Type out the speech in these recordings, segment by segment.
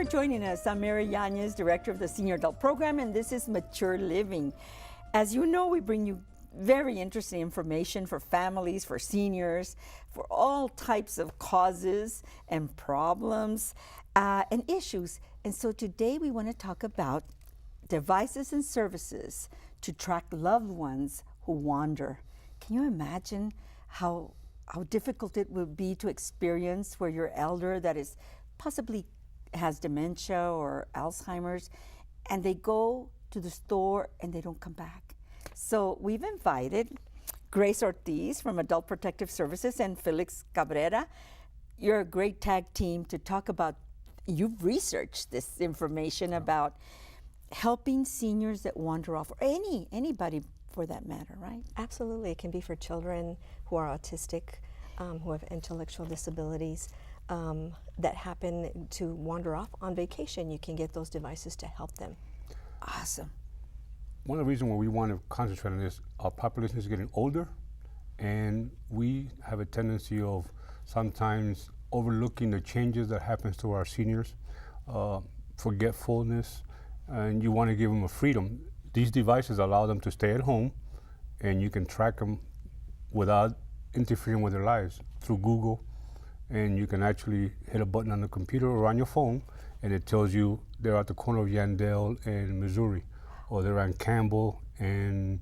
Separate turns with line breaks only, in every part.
for joining us. I'm Mary Yañez, Director of the Senior Adult Program, and this is Mature Living. As you know, we bring you very interesting information for families, for seniors, for all types of causes and problems and issues. And so today we want to talk about devices and services to track loved ones who wander. Can you imagine how difficult it would be to experience where your elder that is possibly has dementia or Alzheimer's, and they go to the store and they don't come back? So we've invited Grace Ortiz from Adult Protective Services and Felix Cabrera. You're a great tag team to talk about, you've researched this information about helping seniors that wander off, or anybody for that matter, right?
Absolutely. It can be for children who are autistic, who have intellectual disabilities, that happen to wander off on vacation. You can get those devices to help them.
Awesome.
One of the reasons why we want to concentrate on this, our population is getting older, and we have a tendency of sometimes overlooking the changes that happens to our seniors, forgetfulness, and you want to give them a freedom. These devices allow them to stay at home, and you can track them without interfering with their lives through Google, and you can actually hit a button on the computer or on your phone, and it tells you they're at the corner of Yandell and Missouri, or they're on Campbell and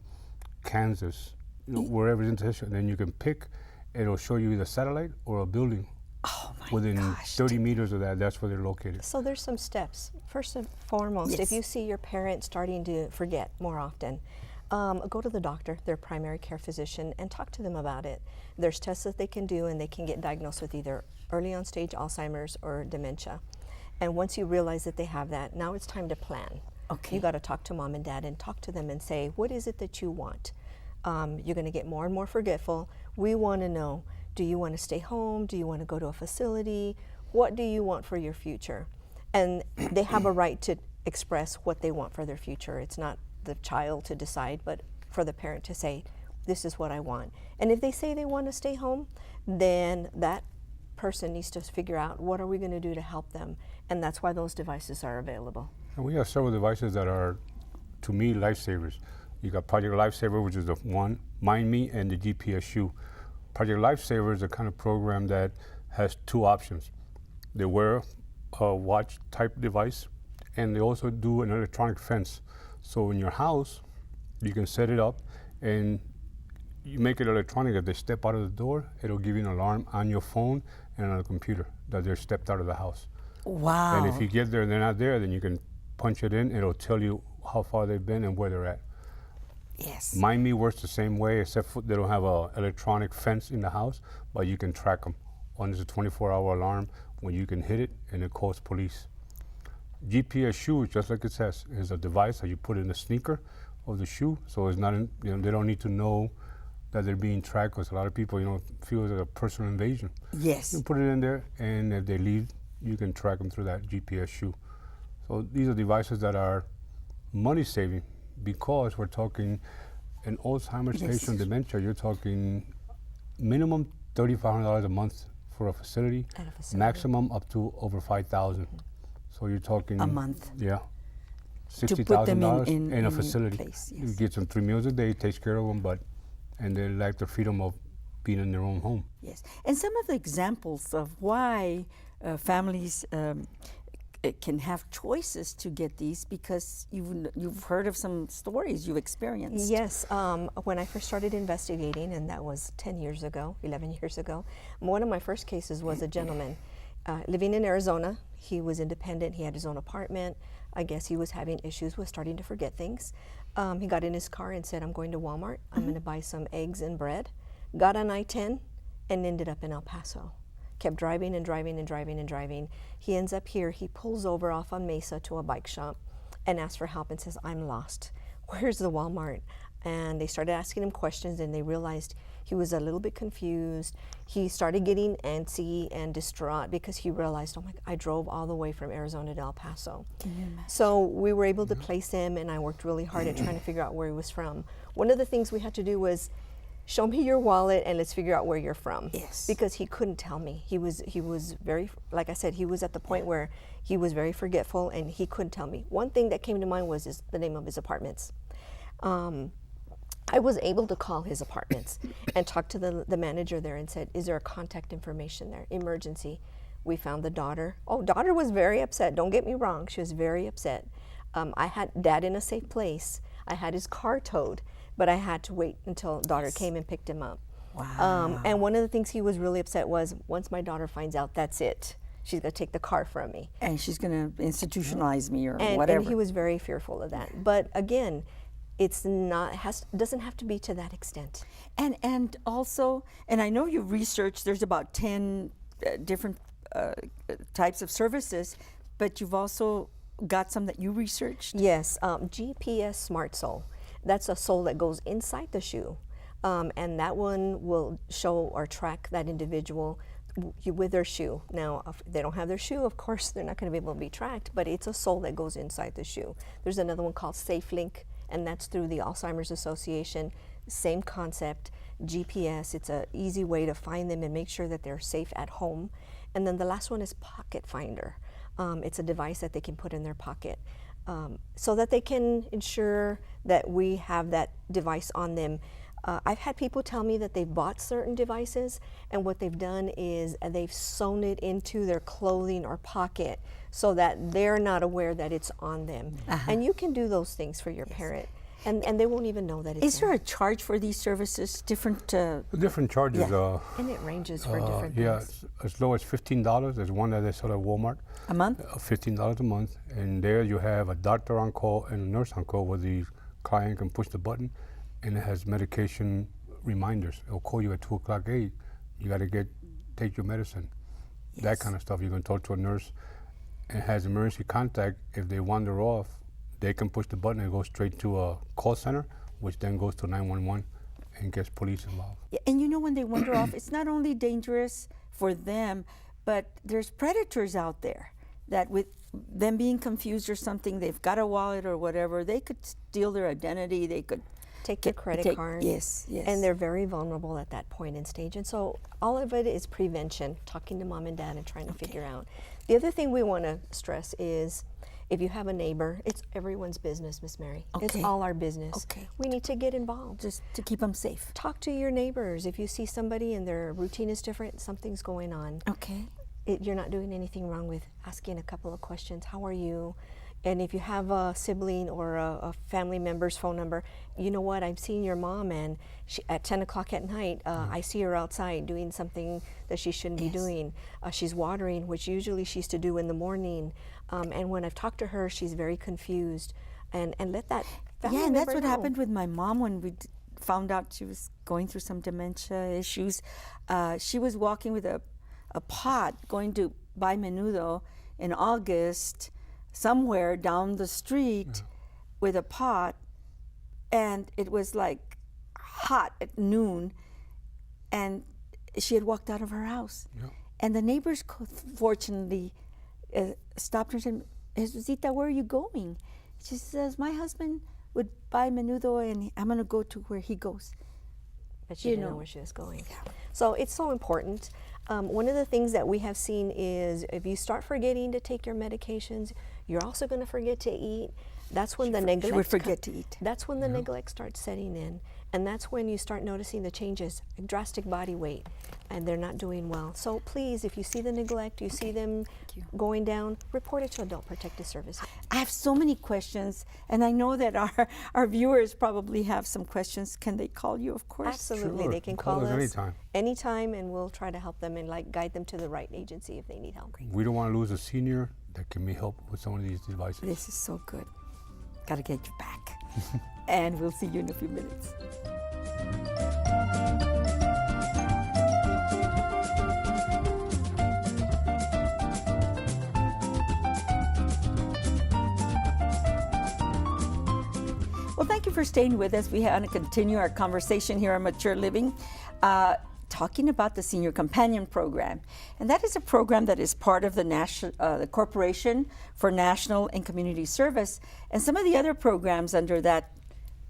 Kansas, wherever it's interested. And then you can pick, and it'll show you either satellite or a building.
Oh my
Within
gosh.
30 meters of that, that's where they're located.
So there's some steps. First and foremost,
Yes.
if you see your parent starting to forget more often, go to the doctor, their primary care physician, and talk to them about it. There's tests that they can do, and they can get diagnosed with either early on stage Alzheimer's or dementia. And once you realize that they have that, now it's time to plan.
Okay.
You got to talk to mom and dad and talk to them and say, what is it that you want? You're going to get more and more forgetful. We want to know, do you want to stay home? Do you want to go to a facility? What do you want for your future? And they have a right to express what they want for their future. It's not the child to decide, but for the parent to say, this is what I want. And if they say they want to stay home, then that person needs to figure out, what are we going to do to help them? And that's why those devices are available.
And we have several devices that are, to me, lifesavers. You got Project Lifesaver, which is the one, Mind Me, and the GPS Shoe. Project Lifesaver is a kind of program that has two options. They wear a watch type device, and they also do an electronic fence. So in your house, you can set it up, and you make it electronic. If they step out of the door, it'll give you an alarm on your phone and on the computer that they're stepped out of the house.
Wow.
And if you get there and they're not there, then you can punch it in. It'll tell you how far they've been and where they're at.
Yes.
Mind Me works the same way, except for they don't have an electronic fence in the house, but you can track them. One is a 24-hour alarm when you can hit it, and it calls police. GPS Shoe, just like it says, is a device that you put in the sneaker of the shoe, so it's not, they don't need to know that they're being tracked, because a lot of people, feel it's like a personal invasion.
Yes.
You put it in there, and if they leave, you can track them through that GPS Shoe. So these are devices that are money-saving, because we're talking an Alzheimer's
Yes.
patient dementia, you're talking minimum $3,500 a month for a facility,
At a facility.
maximum up to over $5,000. So you're talking
A month.
Yeah,
To put them
$60,000
in
in a facility.
place,
You
yes.
get them 3 meals a day, takes care of them, and they lack the freedom of being in their own home.
Yes. And some of the examples of why families can have choices to get these, because you've heard of some stories you've experienced.
Yes, when I first started investigating, and that was 10 years ago, 11 years ago, one of my first cases was a gentleman living in Arizona. He was independent, he had his own apartment. I guess he was having issues with starting to forget things. He got in his car and said, I'm going to Walmart, I'm going to buy some eggs and bread. Got on I-10 and ended up in El Paso. Kept driving and driving and driving and driving. He ends up here, he pulls over off on Mesa to a bike shop and asks for help and says, I'm lost. Where's the Walmart? And they started asking him questions, and they realized he was a little bit confused. He started getting antsy and distraught because he realized, oh my, I drove all the way from Arizona to El Paso. So we were able to place him, and I worked really hard at trying to figure out where he was from. One of the things we had to do was show me your wallet and let's figure out where you're from.
Yes.
Because he couldn't tell me. He was very, like I said, he was at the point where he was very forgetful and he couldn't tell me. One thing that came to mind was the name of his apartments. I was able to call his apartments and talk to the manager there and said, is there a contact information there? Emergency. We found the daughter. Oh, daughter was very upset. Don't get me wrong. She was very upset. I had dad in a safe place. I had his car towed, but I had to wait until daughter came and picked him up.
Wow.
And one of the things he was really upset was, once my daughter finds out, that's it. She's going to take the car from me.
And she's going to institutionalize me or
And
whatever.
and he was very fearful of that. But again, it's not, doesn't have to be to that extent.
And also, and I know you've researched, there's about 10 different types of services, but you've also got some that you researched?
Yes, GPS Smart Sole. That's a sole that goes inside the shoe. And that one will show or track that individual with their shoe. Now, if they don't have their shoe, of course, they're not going to be able to be tracked, but it's a sole that goes inside the shoe. There's another one called SafeLink, and that's through the Alzheimer's Association. Same concept, GPS. It's an easy way to find them and make sure that they're safe at home. And then the last one is Pocket Finder. It's a device that they can put in their pocket so that they can ensure that we have that device on them. I've had people tell me that they've bought certain devices and what they've done is they've sewn it into their clothing or pocket so that they're not aware that it's on them. And you can do those things for your parent. And they won't even know that it's
Is there a charge for these services? Different
charges.
Yeah.
And it ranges for different
Yeah,
things.
as low as $15. There's one that they sell at Walmart.
a month?
$15 a month. And there you have a doctor on call and a nurse on call where the client can push the button and it has medication reminders. It'll call you at 2 o'clock, hey, you got to take your medicine.
Yes.
That kind of stuff. You can talk to a nurse and has emergency contact. If they wander off, they can push the button and go straight to a call center, which then goes to 911 and gets police involved.
Yeah, and you know, when they wander off, it's not only dangerous for them, but there's predators out there that with them being confused or something, they've got a wallet or whatever, they could steal their identity, they could
Take their credit card.
Yes, yes.
And they're very vulnerable at that point in stage. And so all of it is prevention, talking to mom and dad and trying to figure out. The other thing we want to stress is if you have a neighbor, it's everyone's business, Miss Mary.
Okay.
It's all our business.
Okay.
We need to get involved.
just to keep them safe.
Talk to your neighbors. If you see somebody and their routine is different, something's going on.
Okay.
You're not doing anything wrong with asking a couple of questions. How are you? And if you have a sibling or a family member's phone number, you know what, I'm seeing your mom and at 10 o'clock at night, I see her outside doing something that she shouldn't be doing. She's watering, which usually she used to do in the morning. And when I've talked to her, she's very confused. And let that family
Yeah, and that's
member
what
know.
happened with my mom when we found out she was going through some dementia issues. She was walking with a pot going to buy menudo in August somewhere down the street with a pot, and it was like hot at noon, and she had walked out of her house.
Yeah.
And the neighbors fortunately stopped her and said, Jesucita, where are you going? She says, my husband would buy menudo and I'm going to go to where he goes.
But she
You
didn't know
know.
where she was going. So it's so important. One of the things that we have seen is if you start forgetting to take your medications, you're also going to forget to eat. That's when the neglect.
She would forget to eat.
That's when the neglect starts setting in, and that's when you start noticing the changes, drastic body weight, and they're not doing well. So please, if you see the neglect, you see them going down, report it to Adult Protective Services.
I have so many questions, and I know that our viewers probably have some questions. Can they call you, of course?
Absolutely,
Sure.
they can
Call
call
us
us anytime, and we'll try to help them and guide them to the right agency if they need help.
We don't want to lose a senior that can be helped with some of these devices.
This is so good. Got to get you back. And we'll see you in a few minutes. Well, thank you for staying with us. We want to continue our conversation here on Mature Living, talking about the Senior Companion Program. And that is a program that is part of the Corporation for National and Community Service, and some of the other programs under that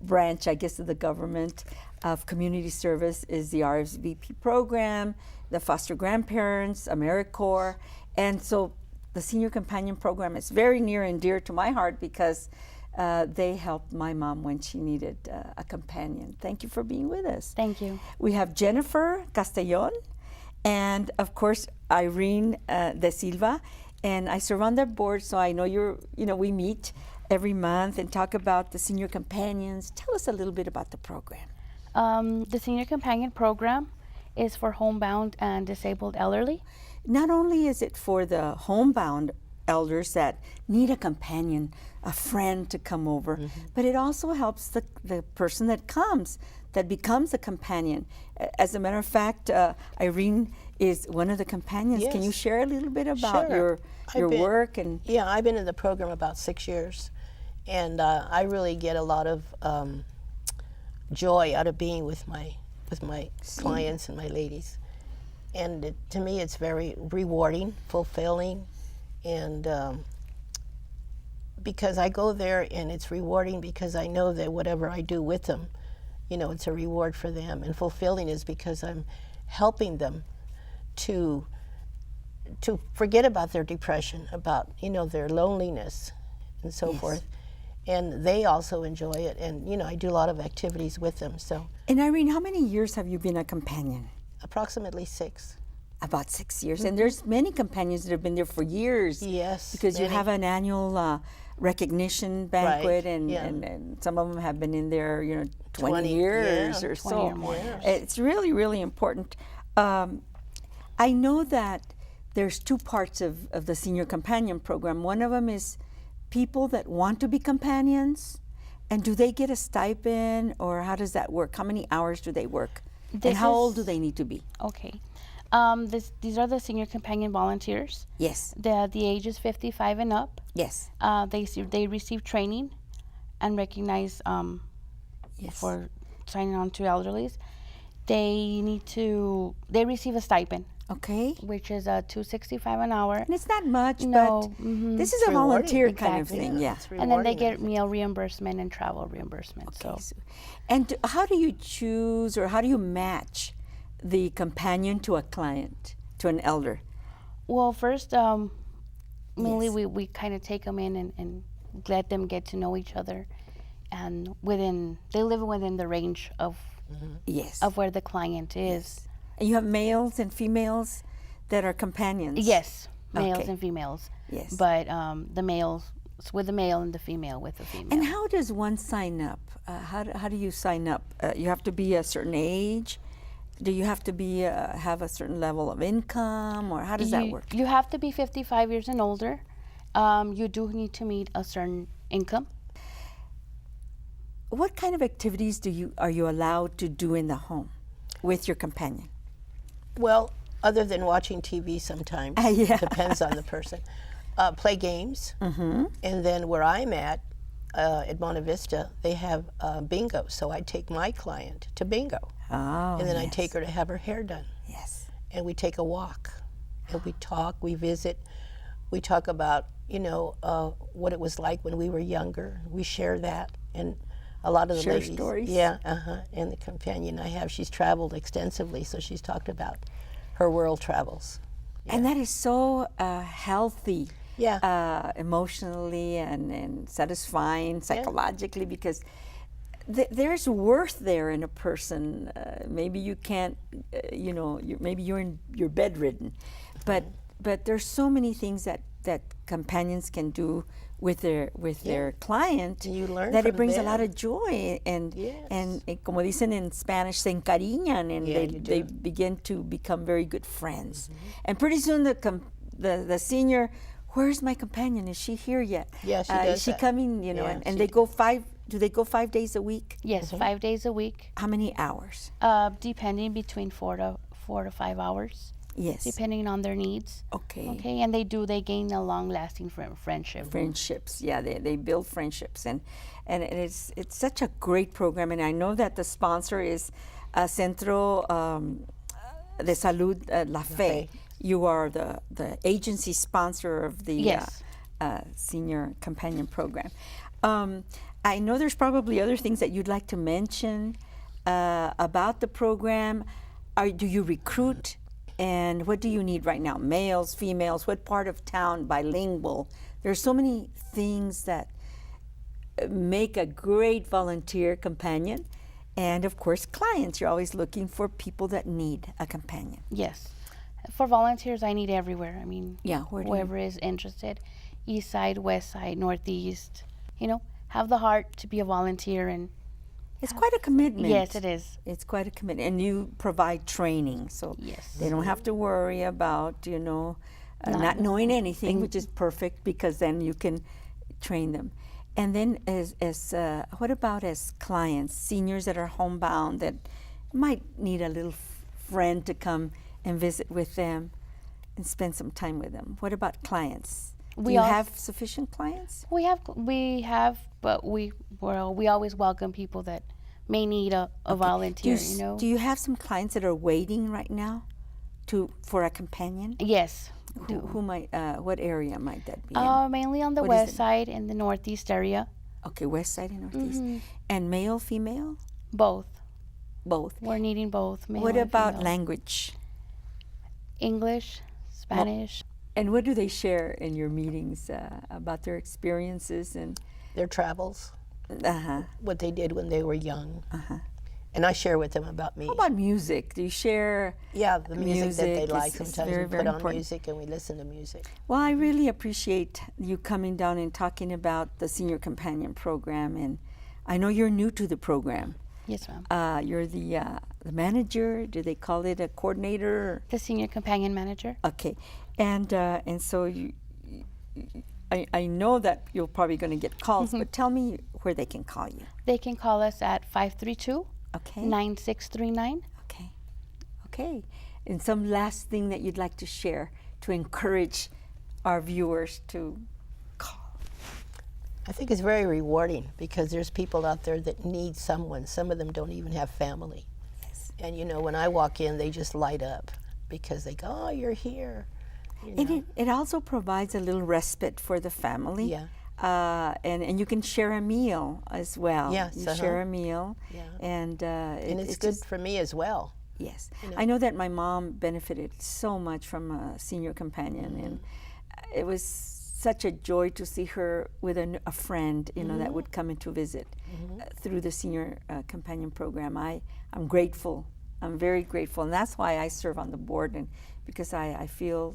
branch, I guess, of the government. of community service is the RSVP program, the foster grandparents, AmeriCorps, and so the Senior Companion Program is very near and dear to my heart because they helped my mom when she needed a companion. Thank you for being with us.
Thank you.
We have Jennifer Castrellon and, of course, Irene DaSilva, and I serve on their board, so I know we meet every month and talk about the Senior Companions. Tell us a little bit about the program.
The Senior Companion Program is for homebound and disabled elderly.
Not only is it for the homebound elders that need a companion, a friend to come over, but it also helps the person that becomes a companion. As a matter of fact, Irene is one of the companions.
Yes.
Can you share a little bit about
Sure.
your work? And
Yeah, I've been in the program about 6 years, and I really get a lot of joy out of being with my clients and my ladies. And to me, it's very rewarding, fulfilling, and because I go there and it's rewarding because I know that whatever I do with them, it's a reward for them. And fulfilling is because I'm helping them to forget about their depression, about their loneliness, and so forth. And they also enjoy it, and I do a lot of activities with them. So
And Irene, how many years have you been a companion?
approximately 6.
About 6 years. And there's many companions that have been there for years.
Yes,
Because you
many.
have an annual recognition banquet,
Right, yeah.
and some of them have been in there, 20
20,
years
yeah,
or
20
so.
or more years.
It's really, really important. I know that there's 2 parts of the Senior Companion Program. One of them is people that want to be companions. And do they get a stipend, or how does that work? How many hours do they work? And
This
how
is-
old do they need to be?
Okay. These are the Senior Companion volunteers.
Yes,
The age is 55 and up.
yes,
They receive training and recognize
yes.
for signing on to elderlies. They receive a stipend,
Okay.
which is $2.65 an hour.
And it's not much,
No,
but
mhm.
this is
It's
a volunteer
rewarding.
kind of
Exactly.
thing, yeah.
It's
And then they
rewarding,
get meal reimbursement and travel reimbursement. So
And how do you choose, or how do you match the companion to a client, to an elder?
well, first, mainly
Yes.
we kind of take them in and let them get to know each other, and they live within the range of
Yes.
where the client is.
And you have males and females that are companions?
Yes, males
Okay.
and females.
Yes.
But the males with the male and the female with the female.
And how does one sign up? How do you sign up? You have to be a certain age? Do you have to be have a certain level of income, or how does that work?
You have to be 55 years and older. You do need to meet a certain income.
What kind of activities are you allowed to do in the home with your companion?
Well, other than watching TV sometimes,
Yeah.
depends on the person. Play games, and then where I'm at Monte Vista, they have bingo. So I take my client to bingo,
Oh,
and then I
yes.
take her to have her hair done,
Yes.
and we take a walk, and we talk, we visit, we talk about what it was like when we were younger. We share that, and a lot of the
Share
ladies,
stories?
yeah, and the companion I have, she's traveled extensively, so she's talked about her world travels.
And that is so healthy,
Yeah.
emotionally and satisfying psychologically, because there's worth there in a person. Maybe you can't, maybe you're bedridden, but there's so many things that companions can do with their client
And you learn
that it
from
brings a
them.
lot of joy, and como dicen in Spanish, se encariñan, and
Yeah, you
they
do.
begin to become very good friends. And pretty soon the senior, where's my companion? Is she here yet?
Yeah, she does
Is she
that.
coming?
Yeah,
And
she
they go 5. Do they go 5 days a week?
Yes, 5 days a week,
How many hours?
depending between 4 to 5 hours,
Yes.
depending on their needs.
Okay.
Okay, and they gain a long-lasting friendship.
Friendships, yeah, they build friendships, and it's such a great program. And I know that the sponsor is Centro de Salud La Fe. You are the agency sponsor of the
Yes.
Senior Companion Program. I know there's probably other things that you'd like to mention about the program. Do you recruit? And what do you need right now? Males, females, what part of town, bilingual? There's so many things that make a great volunteer companion. And of course, clients. You're always looking for people that need a companion.
Yes. For volunteers, I need everywhere. I mean,
Yeah, where do you-
whoever is interested, east side, west side, northeast, you know, have the heart to be a volunteer. And
It's quite a commitment.
yes, it is.
It's quite a commitment. And you provide training, so
Yes.
they don't have to worry about, not knowing anything, which is perfect because then you can train them. And then what about as clients, seniors that are homebound that might need a little friend to come and visit with them and spend some time with them? What about clients? Do
We
you
als-
have sufficient clients?
We have, but we always welcome people that may need a volunteer, you know.
Do you have some clients that are waiting right now for a companion?
Yes.
Who might? What area might that be in?
Mainly on the
What is
west
it?
side and the northeast area.
Okay, west side and northeast.
Mm-hmm.
And male, female,
Both.
both.
We're needing both. Male
What
and
about
female.
language?
English, Spanish.
And what do they share in your meetings about their experiences and?
Their travels,
Uh-huh.
what they did when they were young. And I share with them about me.
How about music? Do you share?
Yeah, the music that they
Music
like.
is- is
Sometimes
very,
we
very
put on
important.
music and we listen to music.
Well, I really appreciate you coming down and talking about the Senior Companion Program. And I know you're new to the program.
Yes, ma'am.
You're the manager. Do they call it a coordinator?
The senior companion manager.
Okay, and so I know that you're probably going to get calls, but tell me where they can call you.
They can call us at 532
Okay.
9639.
Okay. Okay. And some last thing that you'd like to share to encourage our viewers to call.
I think it's very rewarding because there's people out there that need someone. Some of them don't even have family.
Yes.
And when I walk in, they just light up because they go, "Oh, you're here."
And it also provides a little respite for the family.
Yeah.
And you can share a meal as well.
Yes,
You share a meal.
Yeah.
And,
And it's good
just,
for me as well.
yes. I know that my mom benefited so much from a senior companion, and it was such a joy to see her with a friend, that would come in to visit through the senior companion program. I'm grateful. I'm very grateful, and that's why I serve on the board, and because I feel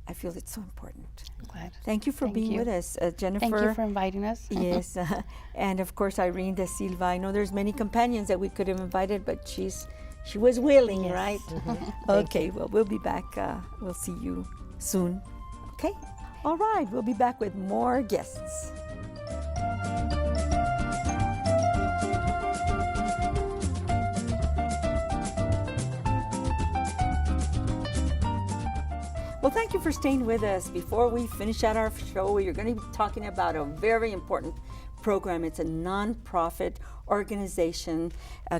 it's so important.
Glad.
Thank you for
Thank
being
you.
with us, Jennifer.
Thank you for inviting us.
Yes, and of course Irene DaSilva. I know there's many companions that we could have invited, but she was willing,
Yes.
right? Okay, well, we'll be back. We'll see you soon. Okay? All right, we'll be back with more guests. Well, thank you for staying with us. Before we finish out our show, we're going to be talking about a very important program. It's a nonprofit organization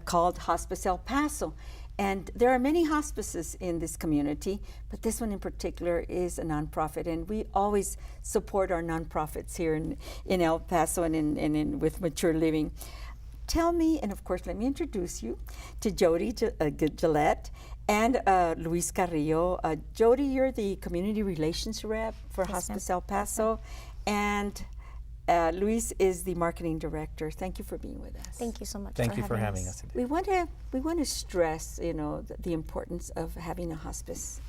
called Hospice El Paso. And there are many hospices in this community, but this one in particular is a nonprofit. And we always support our nonprofits here in El Paso and with Mature Living. Tell me, and of course, let me introduce you to Jodi Gillett and Luis Carrillo. Jodi, you're the community relations rep for Hospice El Paso, and Luis is the marketing director. Thank you for being with us.
Thank you so much.
Thank you for having us today.
We want to stress, the importance of having a hospice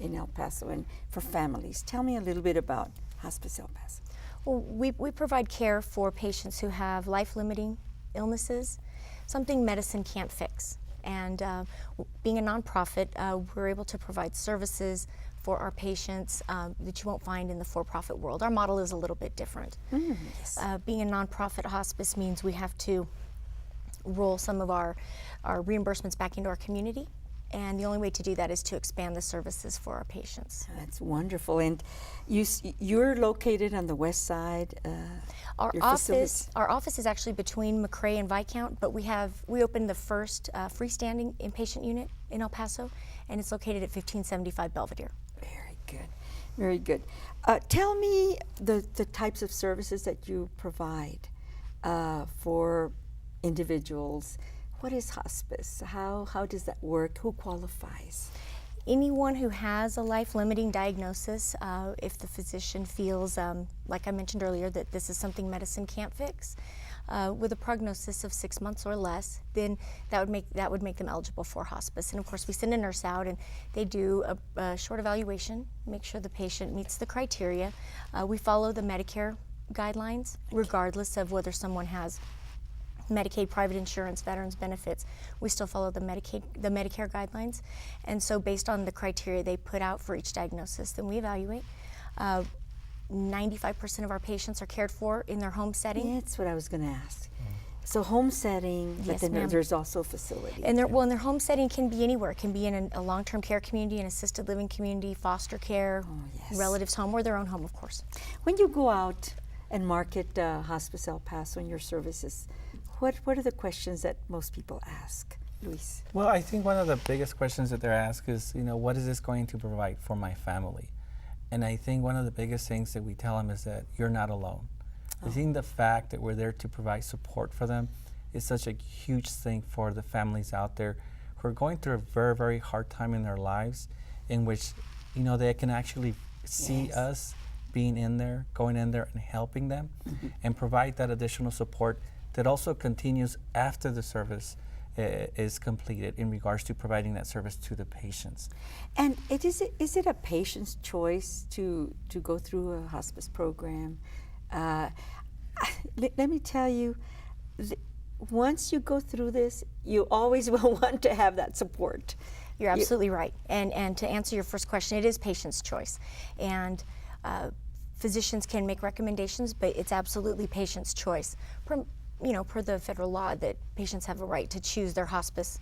in El Paso and for families. Tell me a little bit about Hospice El Paso.
Well, we provide care for patients who have life-limiting illnesses, something medicine can't fix. And being a nonprofit, we're able to provide services for our patients that you won't find in the for-profit world. Our model is a little bit different.
Yes.
Being a nonprofit hospice means we have to roll some of our reimbursements back into our community. And the only way to do that is to expand the services for our patients.
That's wonderful. And you're located on the west side.
Our
your facilities.
office is actually between McRae and Viscount, but we opened the first freestanding inpatient unit in El Paso, and it's located at 1575 Belvedere.
Very good. Very good. Tell me the types of services that you provide for individuals. what is hospice? How does that work? Who qualifies?
Anyone who has a life-limiting diagnosis, if the physician feels, like I mentioned earlier, that this is something medicine can't fix, with a prognosis of 6 months or less, then that would make them eligible for hospice. And of course, we send a nurse out, and they do a short evaluation, make sure the patient meets the criteria. We follow the Medicare guidelines, regardless of whether someone has Medicaid, private insurance, veterans benefits. We still follow the Medicare guidelines. And so based on the criteria they put out for each diagnosis, then we evaluate. 95% of our patients are cared for in their home setting.
Yeah, that's what I was going to ask. So home setting, but
Yes,
then
ma'am.
there's also a facility.
And their home setting can be anywhere. It can be in a long-term care community, an assisted living community, foster care,
yes.
relatives' home, or their own home, of course.
When you go out and market Hospice El Paso and your services, what are the questions that most people ask, Luis?
Well, I think one of the biggest questions that they're asked is, what is this going to provide for my family? And I think one of the biggest things that we tell them is that you're not alone. I think the fact that we're there to provide support for them is such a huge thing for the families out there who are going through a very, very hard time in their lives, in which, they can actually see us being in there, going in there and helping them, and provide that additional support that also continues after the service is completed in regards to providing that service to the patients.
And is it a patient's choice to go through a hospice program? Let me tell you, once you go through this, you always will want to have that support.
You're absolutely right. And to answer your first question, it is patient's choice. And physicians can make recommendations, but it's absolutely patient's choice. Per the federal law, that patients have a right to choose their hospice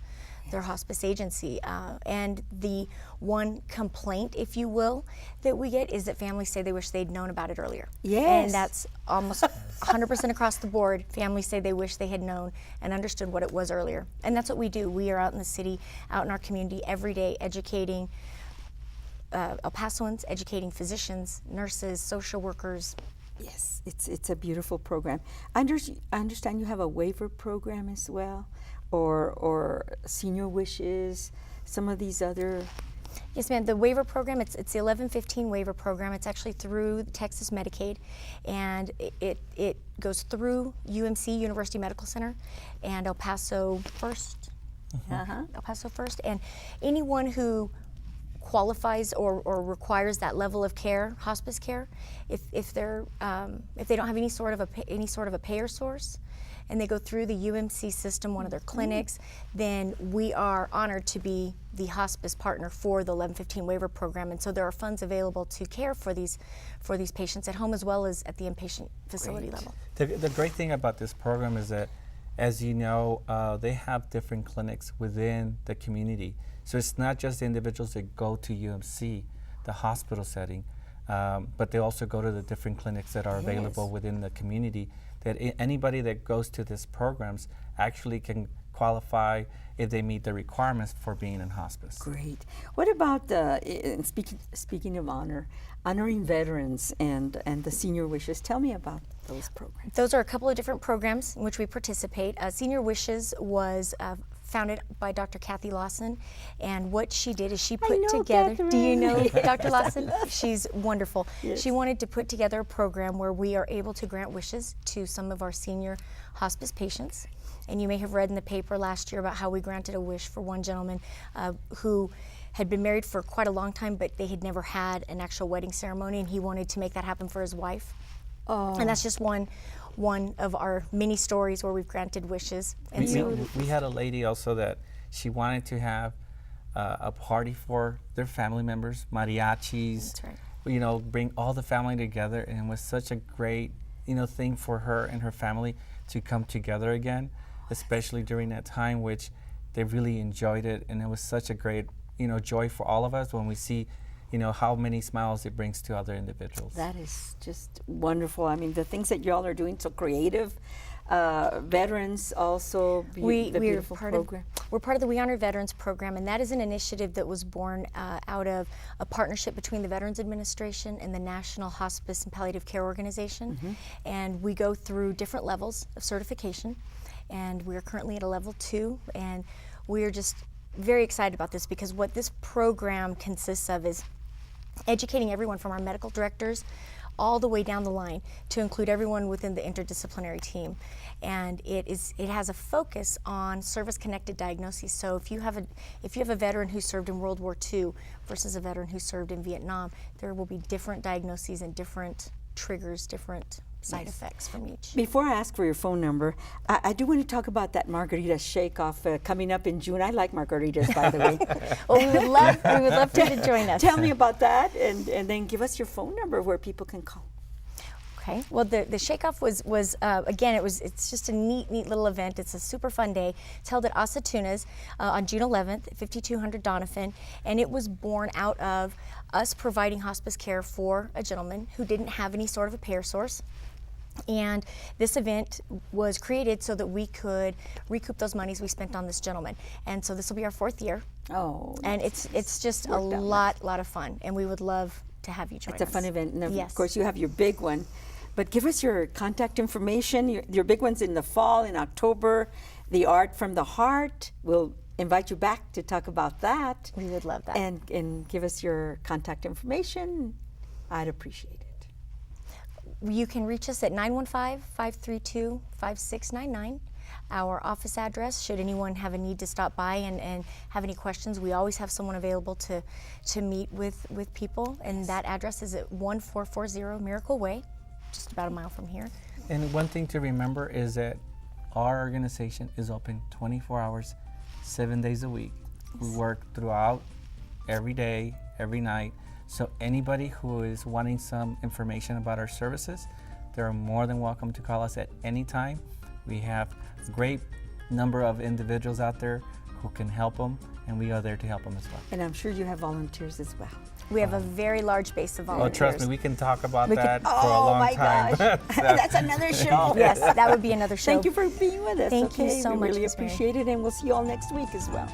agency. And the one complaint, if you will, that we get is that families say they wish they'd known about it earlier.
Yes.
And that's almost 100% across the board. Families say they wish they had known and understood what it was earlier. And that's what we do. We are out in the city, out in our community every day, educating El Pasoans, educating physicians, nurses, social workers.
Yes, it's a beautiful program. I understand you have a waiver program as well, or senior wishes, some of these other.
Yes, ma'am. The waiver program, it's the 1115 waiver program. It's actually through Texas Medicaid, and it goes through UMC, University Medical Center, and El Paso First. El Paso First, and anyone who qualifies or requires that level of care, hospice care, if they don't have any sort of a payer source, and they go through the UMC system, one of their clinics, then we are honored to be the hospice partner for the 1115 waiver program. And so there are funds available to care for these patients at home as well as at the inpatient facility level.
The great thing about this program is that, as you know, they have different clinics within the community. So it's not just the individuals that go to UMC, the hospital setting, but they also go to the different clinics that are available within the community, that anybody that goes to these programs actually can qualify if they meet the requirements for being in hospice.
Great. What about speaking of honoring veterans and the senior wishes? Tell me about those programs.
Those are a couple of different programs in which we participate. Senior Wishes was founded by Dr. Kathy Lawson, and what she did is she put together.
Catherine.
Do you know
Yes.
Dr. Lawson? She's wonderful.
Yes.
She wanted to put together a program where we are able to grant wishes to some of our senior hospice patients. And you may have read in the paper last year about how we granted a wish for one gentleman who had been married for quite a long time, but they had never had an actual wedding ceremony, and he wanted to make that happen for his wife.
Oh.
And that's just one of our many stories where we've granted wishes. And
We had a lady also that she wanted to have a party for their family members, mariachis.
That's right.
Bring all the family together, and it was such a great, thing for her and her family to come together again, especially during that time, which they really enjoyed it, and it was such a great, joy for all of us when we see, how many smiles it brings to other individuals.
That is just wonderful. I mean, the things that y'all are doing, so creative. Veterans also, beautiful program.
We're part of the We Honor Veterans program, and that is an initiative that was born out of a partnership between the Veterans Administration and the National Hospice and Palliative Care Organization. And we go through different levels of certification. and we're currently at a level 2, and we're just very excited about this because what this program consists of is educating everyone from our medical directors all the way down the line to include everyone within the interdisciplinary team. And it has a focus on service-connected diagnoses. So if you have a veteran who served in World War II versus a veteran who served in Vietnam, there will be different diagnoses and different triggers, different side effects from each.
Before I ask for your phone number, I do want to talk about that margarita shake-off coming up in June. I like margaritas, by the way.
Well, we would love for you to join us.
Tell me about that, and then give us your phone number where people can call.
Okay. Well, the shake-off was again, it's just a neat little event. It's a super fun day. It's held at Asa Tunas on June 11th at 5200 Donovan, and it was born out of us providing hospice care for a gentleman who didn't have any sort of a payer source. And this event was created so that we could recoup those monies we spent on this gentleman. And so this will be our 4th year.
Oh.
And it's just a lot of fun, and we would love to have you join us.
It's a fun event, and
Yes.
of course you have your big one. But give us your contact information. Your big one's in the fall, in October. The Art from the Heart. We'll invite you back to talk about that.
We would love that.
And give us your contact information. I'd appreciate it.
You can reach us at 915-532-5699. Our office address, should anyone have a need to stop by and have any questions, we always have someone available to meet with people. And that address is at 1440 Miracle Way, just about a mile from here.
And one thing to remember is that our organization is open 24 hours, 7 days a week. We work throughout every day, every night. So anybody who is wanting some information about our services, they're more than welcome to call us at any time. We have a great number of individuals out there who can help them, and we are there to help them as well.
And I'm sure you have volunteers as well.
We have a very large base of
Oh,
volunteers.
trust me, we can talk about that for a
Oh
long
my
time.
gosh, that's another show.
Yes, that would be another show.
Thank you for being with us.
Thank you
okay?
so
we
much,
really
Ms. Mary.
appreciate it, and we'll see you all next week as well.